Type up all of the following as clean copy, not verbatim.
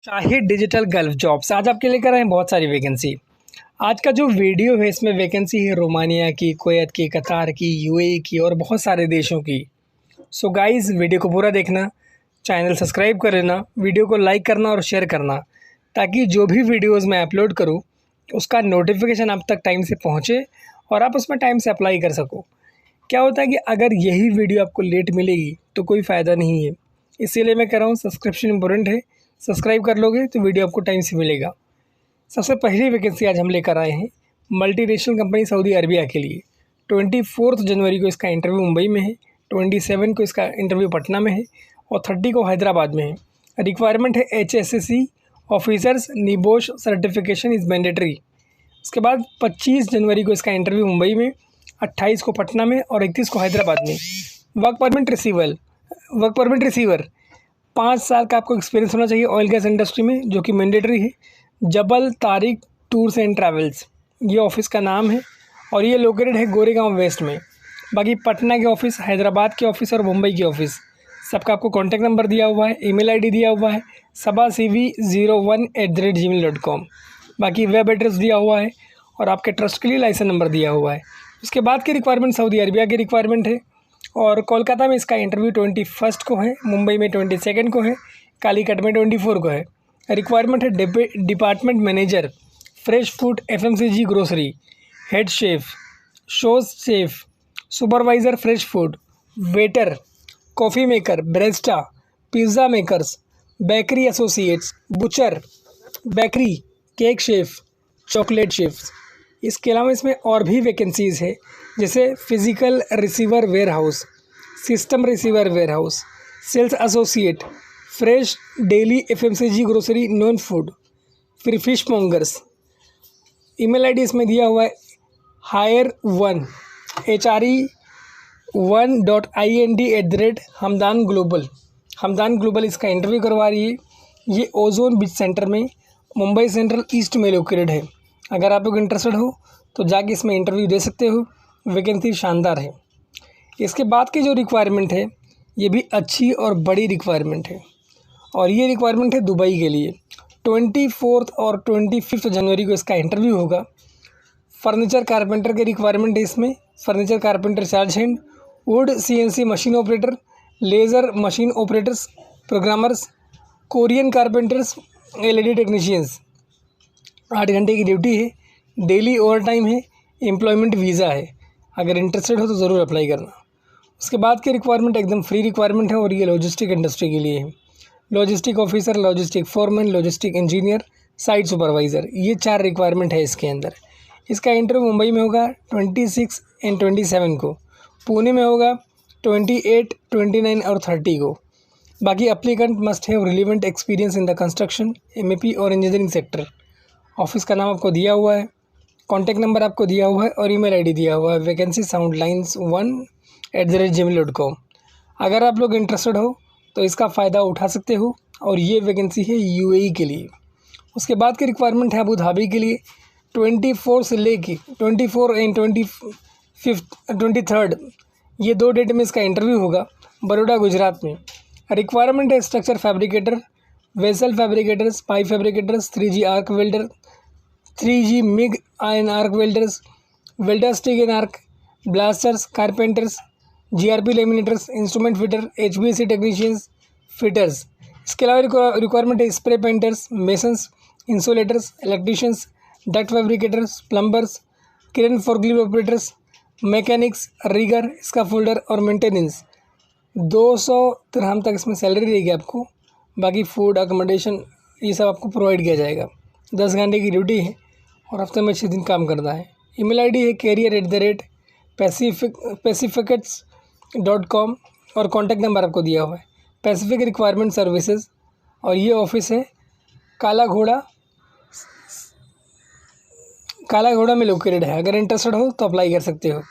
Shahid digital gulf jobs आज आपके लेकर आए हैं बहुत सारी वैकेंसी। आज का जो वीडियो है इसमें वैकेंसी है रोमानिया की, कुवैत की, कतार की, यूएई की और बहुत सारे देशों की। सो गाइस वीडियो को पूरा देखना, चैनल सब्सक्राइब कर लेना, वीडियो को लाइक करना और शेयर करना ताकि जो भी वीडियोज़ मैं अपलोड करूँ उसका नोटिफिकेशन आप तक टाइम से पहुँचे और आप उसमें टाइम से अप्लाई कर सको। क्या होता है कि अगर यही वीडियो आपको लेट मिलेगी तो कोई फ़ायदा नहीं है, इसीलिए मैं कह रहा हूँ सब्सक्रिप्शन इम्पोर्टेंट है। सब्सक्राइब कर लोगे तो वीडियो आपको टाइम से मिलेगा। सबसे पहली वैकेंसी आज हम लेकर आए हैं मल्टीनेशनल कंपनी सऊदी अरबिया के लिए। 24 जनवरी को इसका इंटरव्यू मुंबई में है, 27 को इसका इंटरव्यू पटना में है और 30 को हैदराबाद में है। रिक्वायरमेंट है HSSC officers NEBOSH certification is mandatory. उसके बाद 25 जनवरी को इसका इंटरव्यू मुंबई में, 28 को पटना में और 31 को हैदराबाद में। वर्क परमिट रिसीवर 5 साल का आपको एक्सपीरियंस होना चाहिए ऑयल गैस इंडस्ट्री में, जो कि मैंडेटरी है। जबल तारिक टूर्स एंड ट्रैवल्स ये ऑफिस का नाम है और ये लोकेटेड है गोरेगांव वेस्ट में। बाकी पटना के ऑफिस, हैदराबाद के ऑफिस और मुंबई के ऑफिस सबका आपको कॉन्टैक्ट नंबर दिया हुआ है, ईमेल आईडी दिया हुआ है sabacv01@gmail.com। बाकी वेब एड्रेस दिया हुआ है और आपके ट्रस्ट के लिए लाइसेंस नंबर दिया हुआ है। उसके बाद की रिक्वायरमेंट सऊदी अरबिया की रिक्वायरमेंट है और कोलकाता में इसका इंटरव्यू 21 को है, मुंबई में 22 को है, कालीकट में 24 को है। रिक्वायरमेंट है department manager fresh food FMCG grocery, head chef, sous chef, supervisor fresh food, waiter, coffee maker, barista, pizza makers, bakery associates, butcher, bakery, cake chef, chocolate chefs. इसके अलावा इसमें और भी वैकेंसीज़ है, जैसे physical receiver warehouse, system receiver warehouse, sales associate, fresh deli FMCG grocery non food, फिर fishmongers. Email ID इसमें दिया हुआ है hire1@हमदान ग्लोबल इसका इंटरव्यू करवा रही है। ये ओजोन बीच सेंटर में मुंबई सेंट्रल ईस्ट में लोकेटेड है। अगर आप लोग इंटरेस्टेड हो तो जाके इसमें इंटरव्यू दे सकते हो, वैकेंसी शानदार है। इसके बाद की जो रिक्वायरमेंट है ये भी अच्छी और बड़ी रिक्वायरमेंट है और ये रिक्वायरमेंट है दुबई के लिए। 24 और 25 जनवरी को इसका इंटरव्यू होगा। फर्नीचर कारपेंटर के रिक्वायरमेंट है इसमें, furniture carpenter charge hand, would CNC machine operator, laser machine operators, programmers, Korean carpenters, LED technicians. 8 घंटे की ड्यूटी है, डेली ओवर टाइम है, एम्प्लॉयमेंट वीज़ा है। अगर इंटरेस्टेड हो तो ज़रूर अप्लाई करना। उसके बाद की रिक्वायरमेंट एकदम फ्री रिक्वायरमेंट है और ये लॉजिस्टिक इंडस्ट्री के लिए है। Logistic officer, logistic foreman, logistic engineer, site supervisor, ये 4 रिक्वायरमेंट है इसके अंदर। इसका इंटरव्यू मुंबई में होगा 26 एंड 27 को, पुणे में होगा 28, 29 और 30 को। बाकी applicant must have relevant experience in the construction, MEP और इंजीनियरिंग सेक्टर। ऑफिस का नाम आपको दिया हुआ है, कॉन्टैक्ट नंबर आपको दिया हुआ है और ईमेल आईडी दिया हुआ है vacancy1@gmail.com। अगर आप लोग इंटरेस्टेड हो तो इसका फ़ायदा उठा सकते हो और ये वैकेंसी है UAE के लिए। उसके बाद की रिक्वायरमेंट है अबू धाबी के लिए। 24 से लेके 24 एंड 23 ये 2 डेट में इसका इंटरव्यू होगा, बड़ौदा गुजरात में। रिक्वायरमेंट है structure fabricator, vessel fabricators, pipe fabricators, 3G arc welder, 3G MIG and arc welders, welder stick and arc, blasters, carpenters, GRP laminators, instrument fitter, HVAC technicians, fitters. इसके अलावा requirement है spray painters, masons, insulators, electricians, duct fabricators, plumbers, crane forklift operators, mechanics, rigger, scaffolder और maintenance. 200 दिरहम तक इसमें salary रहेगी आपको। बाकी food, accommodation ये सब आपको प्रोवाइड किया जाएगा। 10 घंटे की ड्यूटी है और हफ्ते में 6 दिन काम करना है। ईमेल आईडी है career@pacificates.com और कॉन्टैक्ट नंबर आपको दिया हुआ है। पैसिफिक रिक्वायरमेंट सर्विसेज और ये ऑफिस है काला घोड़ा में लोकेटेड है। अगर इंटरेस्टेड हो तो अप्लाई कर सकते हो।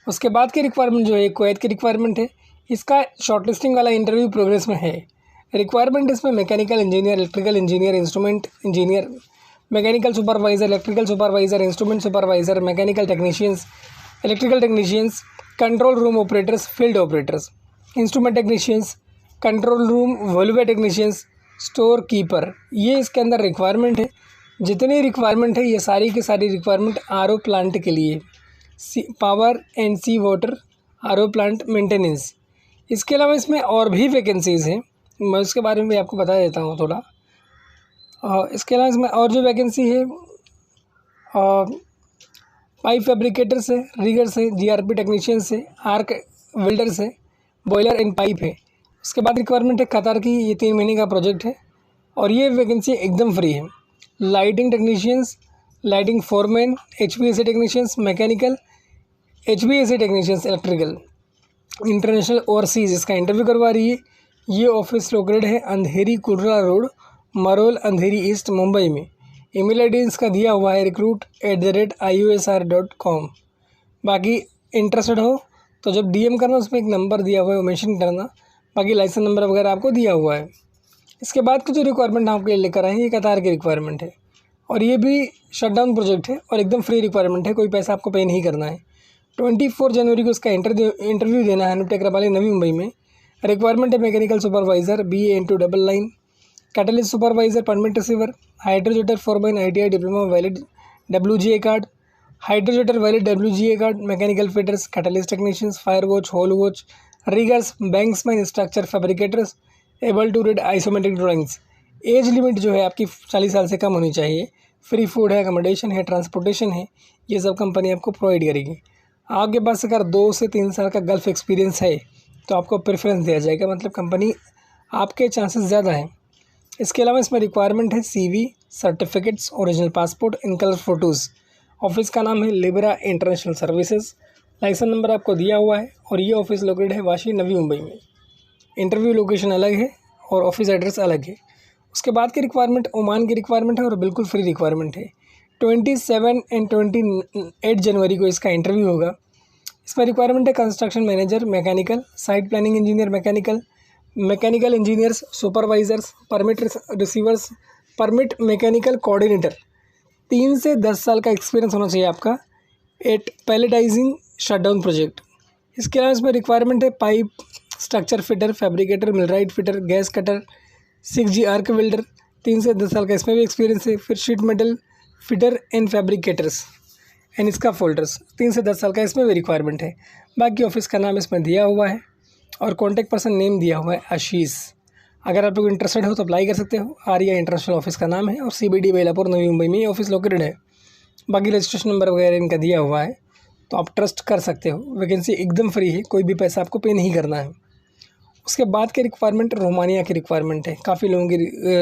उसके बाद की रिक्वायरमेंट जो है कुवैत की रिक्वायरमेंट है। इसका शॉर्टलिस्टिंग वाला इंटरव्यू प्रोग्रेस में है। रिक्वायरमेंट इसमें mechanical engineer, electrical engineer, instrument engineer, mechanical supervisor, electrical supervisor, instrument supervisor, mechanical technicians, electrical technicians, control room operators, field operators, instrument technicians, control room valve technicians, store keeper, ये इसके अंदर requirement है। जितनी requirement है ये सारी की सारी रिक्वायरमेंट आरओ प्लांट के लिए, power and sea water RO plant maintenance. इसके अलावा इसमें और भी वैकेंसीज़ हैं, मैं उसके बारे में भी आपको बता देता हूँ थोड़ा। इसके अलावा इसमें और जो वैकेंसी है पाइप फैब्रिकेटर से, रिगर से, जीआरपी टेक्नीशियन से, आर्क वेल्डर से, बॉयलर एंड पाइप है। उसके बाद रिक्वायरमेंट है कतार की, ये 3 महीने का प्रोजेक्ट है और ये वैकेंसी एकदम फ्री है। Lighting technicians, lighting foreman, HVAC technicians, mechanical, HVAC technicians, electrical, international overseas इसका इंटरव्यू करवा रही है। ये ऑफिस लोकेटेड है अंधेरी कुर्ला रोड, मरोल, अंधेरी ईस्ट, मुंबई में। ईमेल आईडी इसका दिया हुआ है recruit@iosr.com। बाकी इंटरेस्टेड हो तो जब DM करना उसमें एक नंबर दिया हुआ है वो मेंशन करना, बाकी लाइसेंस नंबर वगैरह आपको दिया हुआ है। इसके बाद की जो रिक्वायरमेंट आपके लिए लेकर आए हैं ये कतार की रिक्वायरमेंट है और ये भी शटडाउन प्रोजेक्ट है और एकदम फ्री रिक्वायरमेंट है, कोई पैसा आपको पे नहीं करना है। 24 जनवरी को इसका इंटरव्यू देना है अनुटेक रबाली, नवी मुंबई में। रिक्वायरमेंट है mechanical supervisor, BA into double line, catalyst supervisor, permit receiver, hydrojetter foreman, ITI diploma, valid WGA card, hydrojetter valid WGA card, mechanical fitters, catalyst technicians, fire watch, hole watch, riggers, banksman, structure fabricators, able to read isometric drawings. Age limit जो है आपकी 40 साल से कम होनी चाहिए। Free food है, accommodation है, ट्रांसपोर्टेशन है, ये सब कंपनी आपको प्रोवाइड करेगी। आपके पास अगर 2 से 3 साल का गल्फ एक्सपीरियंस है तो आपको प्रेफरेंस दिया जाएगा, मतलब कंपनी आपके चांसेस ज़्यादा हैं। इसके अलावा इसमें रिक्वायरमेंट है CV, certificates, original passport, in colour photos. Office का नाम है Libra International Services, licence number आपको दिया हुआ है और ये ऑफिस लोकेटेड है वाशी, नवी मुंबई में। इंटरव्यू लोकेशन अलग है और ऑफिस एड्रेस अलग है। उसके बाद की रिक्वायरमेंट ओमान की रिक्वायरमेंट है और बिल्कुल फ्री रिक्वायरमेंट है। 27 एंड 28 जनवरी को इसका इंटरव्यू होगा। इसमें रिक्वायरमेंट है construction manager, mechanical, site planning engineer, mechanical engineers, supervisors, permit receivers, permit mechanical coordinator. 3 से 10 साल का एक्सपीरियंस होना चाहिए आपका एट पैलेटाइजिंग शटडाउन प्रोजेक्ट। इसके अलावा इसमें रिक्वायरमेंट है pipe structure fitter, fabricator, millwright fitter, gas cutter, 6G arc welder. 3 से 10 साल का इसमें भी एक्सपीरियंस है। फिर sheet metal fitter and fabricators and इसका फोल्डर्स, 3 से 10 साल का इसमें भी रिक्वायरमेंट है। बाकी ऑफिस का नाम इसमें दिया हुआ है और कॉन्टैक्ट पर्सन नेम दिया हुआ है आशीष। अगर आप लोग इंटरेस्टेड हो तो अप्लाई कर सकते हो। आर्या इंटरनेशनल ऑफिस का नाम है और CBD बेलापुर, नवी मुंबई में ये ऑफिस लोकेटेड है। बाकी रजिस्ट्रेशन नंबर वगैरह इनका दिया हुआ है तो आप ट्रस्ट कर सकते हो। वैकेंसी एकदम फ्री है, कोई भी पैसा आपको पे नहीं करना है। उसके बाद की रिक्वायरमेंट रोमानिया की रिक्वायरमेंट है। काफ़ी लोगों की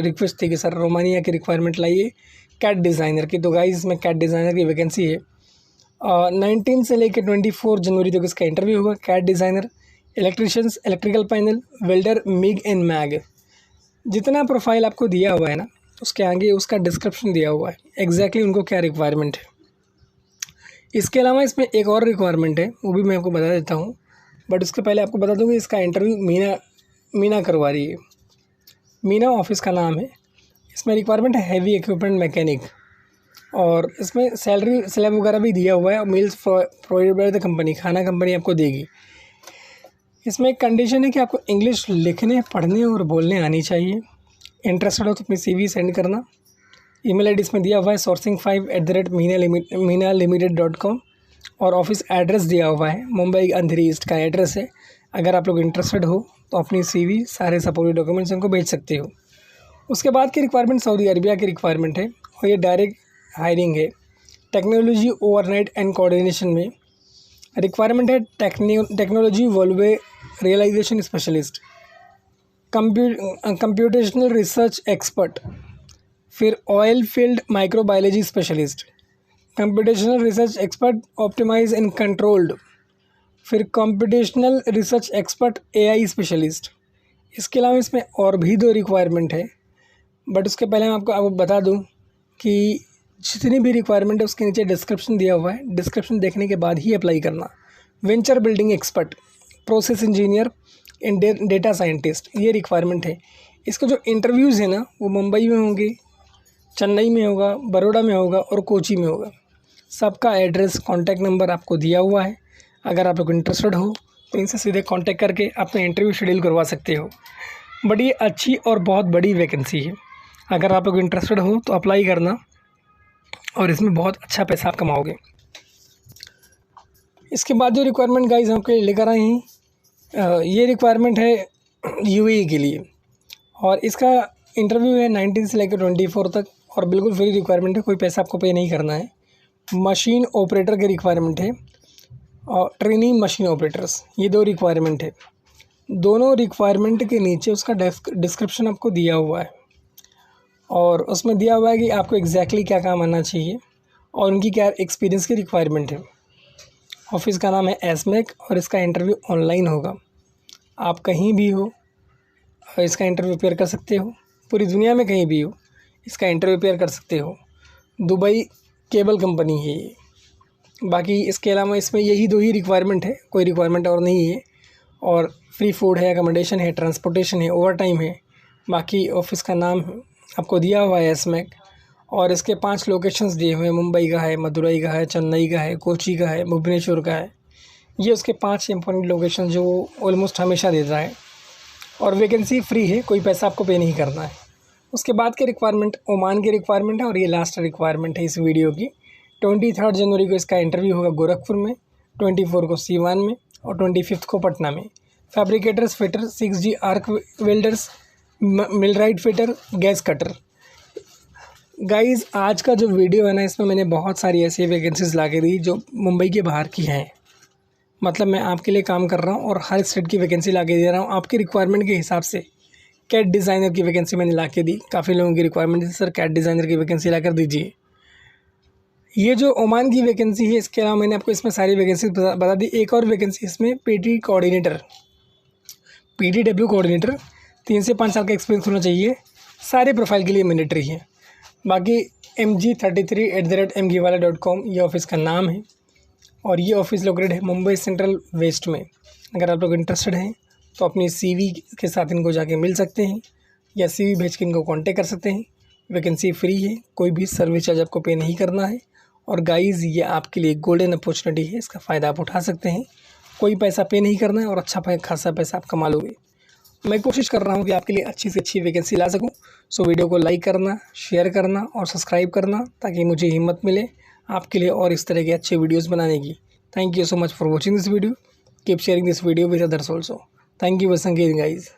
रिक्वेस्ट थी कि सर रोमानिया की रिक्वायरमेंट लाइए कैट डिज़ाइनर की, तो गाइस इसमें कैट डिज़ाइनर की वैकेंसी है। 19 से लेकर 24 जनवरी तक इसका इंटरव्यू होगा। CAD designer, electricians, electrical panel, welder, MIG and MAG. जितना प्रोफाइल आपको दिया हुआ है ना उसके आगे उसका डिस्क्रिप्शन दिया हुआ है एग्जैक्टली उनको क्या रिक्वायरमेंट है। इसके अलावा इसमें एक और रिक्वायरमेंट है, वो भी मैं आपको बता देता हूँ, बट उसके पहले आपको बता दूँ कि इसका इंटरव्यू मीना करवा रही है। मीना ऑफिस का नाम है। इसमें रिक्वायरमेंट है हैवी इक्विपमेंट मैकेनिक और इसमें सैलरी स्लैब वगैरह भी दिया हुआ है और meals provided by the company, खाना कंपनी आपको देगी। इसमें एक कंडीशन है कि आपको इंग्लिश लिखने, पढ़ने और बोलने आनी चाहिए। इंटरेस्टेड हो तो अपनी CV सेंड करना। ईमेल आईडी इसमें दिया हुआ है sourcing5@minalimited.com और ऑफिस एड्रेस दिया हुआ है मुंबई अंधेरी ईस्ट का एड्रेस है। अगर आप लोग इंटरेस्टेड हो तो अपनी CV सारे सपोर्टिव डॉक्यूमेंट्स इनको भेज सकते हो। उसके बाद की रिक्वायरमेंट सऊदी अरबिया की रिक्वायरमेंट है और ये डायरेक्ट हायरिंग है। टेक्नोलॉजी ओवरनाइट एंड कोऑर्डिनेशन में रिक्वायरमेंट है technology valve realisation specialist, computational research expert, फिर oil field microbiology specialist, computational research expert optimise and controlled, फिर computational research expert AI specialist. इसके अलावा इसमें और भी 2 रिक्वायरमेंट है, बट उसके पहले मैं आपको बता दूं कि जितनी भी रिक्वायरमेंट है उसके नीचे डिस्क्रिप्शन दिया हुआ है, डिस्क्रिप्शन देखने के बाद ही अप्लाई करना। Venture building expert, process engineer and data scientist, ये रिक्वायरमेंट है। इसका जो इंटरव्यूज़ है ना वो मुंबई में होंगे, चेन्नई में होगा, बड़ौदा में होगा और कोची में होगा। सबका एड्रेस, कॉन्टैक्ट नंबर आपको दिया हुआ है। अगर आप लोग इंटरेस्टेड हो तो इनसे सीधे कांटेक्ट करके अपना इंटरव्यू शेड्यूल करवा सकते हो। बड़ी अच्छी और बहुत बड़ी वैकेंसी है। अगर आप लोग इंटरेस्टेड हो तो अप्लाई करना और इसमें बहुत अच्छा पैसा आप कमाओगे। इसके बाद जो रिक्वायरमेंट गाइस हम आपके लिए लेकर आए हैं, ये रिक्वायरमेंट है यूएई के लिए और इसका इंटरव्यू है 19 से लेकर 24 तक और बिल्कुल फ्री रिक्वायरमेंट है, कोई पैसा आपको पे नहीं करना है। मशीन ऑपरेटर की रिक्वायरमेंट है और ट्रेनिंग मशीन ऑपरेटर्स, ये 2 रिक्वायरमेंट है। दोनों रिक्वायरमेंट के नीचे उसका डिस्क्रिप्शन आपको दिया हुआ है और उसमें दिया हुआ है कि आपको एग्जैक्टली क्या काम आना चाहिए और उनकी क्या एक्सपीरियंस की रिक्वायरमेंट है। ऑफिस का नाम है एसमेक और इसका इंटरव्यू ऑनलाइन होगा। आप कहीं भी हो इसका इंटरव्यू अपेयर कर सकते हो, पूरी दुनिया में कहीं भी हो इसका इंटरव्यू अपेयर कर सकते हो। दुबई केबल कंपनी है ये। बाकी इसके अलावा इसमें यही 2 ही रिक्वायरमेंट है, कोई रिक्वायरमेंट और नहीं है। और फ्री फूड है, अकोमोडेशन है, ट्रांसपोर्टेशन है, ओवर टाइम है। बाकी ऑफिस का नाम आपको दिया हुआ है एसमेक और इसके 5 लोकेशंस दिए हुए हैं। मुंबई का है, मदुरई का है, चेन्नई का है, कोची का है, भुवनेश्वर का है। ये उसके 5 इंपॉर्टेंट लोकेशन जो ऑलमोस्ट हमेशा देता है और वैकेंसी फ्री है, कोई पैसा आपको पे नहीं करना है। उसके बाद के रिक्वायरमेंट ओमान की रिक्वायरमेंट है और ये लास्ट रिक्वायरमेंट है इस वीडियो की। 23 जनवरी को इसका इंटरव्यू होगा गोरखपुर में, 24 को सीवान में और 25 को पटना में। Fabricators, fitter, 6G arc welders, millwright fitter, gas cutter. Guys आज का जो वीडियो है ना, इसमें मैंने बहुत सारी ऐसी वैकेंसीज़ ला के दी जो मुंबई के बाहर की हैं। मतलब मैं आपके लिए काम कर रहा हूँ और हर स्टेट की वैकेंसी ला के दे रहा हूँ आपके रिक्वायरमेंट के हिसाब से। कैट डिज़ाइनर की वैकेंसी मैंने ला के दी, काफ़ी लोगों की रिक्वायरमेंट है सर कैट डिज़ाइनर की वैकेंसी ला कर दीजिए। ये जो ओमान की वैकेंसी है, इसके अलावा मैंने आपको इसमें सारी वैकेंसी बता दी। एक और वैकेंसी इसमें पीटी कोऑर्डिनेटर, PTW कोऑर्डिनेटर, 3 से 5 साल का एक्सपीरियंस होना चाहिए। सारे प्रोफाइल के लिए मैंडेटरी है। बाकी mg33@mgwala.com ये ऑफिस का नाम है और ये ऑफिस लोकेटेड है मुंबई सेंट्रल वेस्ट में। अगर आप लोग इंटरेस्टेड हैं तो अपनी CV के साथ इनको जाके मिल सकते हैं या CV भेज के इनको कांटेक्ट कर सकते हैं। वैकेंसी फ्री है, कोई भी सर्विस चार्ज आपको पे नहीं करना है। और गाइज़ ये आपके लिए गोल्डन अपॉर्चुनिटी है, इसका फ़ायदा आप उठा सकते हैं। कोई पैसा पे नहीं करना है और अच्छा खासा पैसा आप कमा लोगे। मैं कोशिश कर रहा हूँ कि आपके लिए अच्छी से अच्छी वैकेंसी ला सकूँ। सो वीडियो को लाइक करना, शेयर करना और सब्सक्राइब करना ताकि मुझे हिम्मत मिले आपके लिए और इस तरह के अच्छे वीडियोस बनाने की। Thank you so much for watching this video. Keep sharing this video with others also. Thank you once again guys.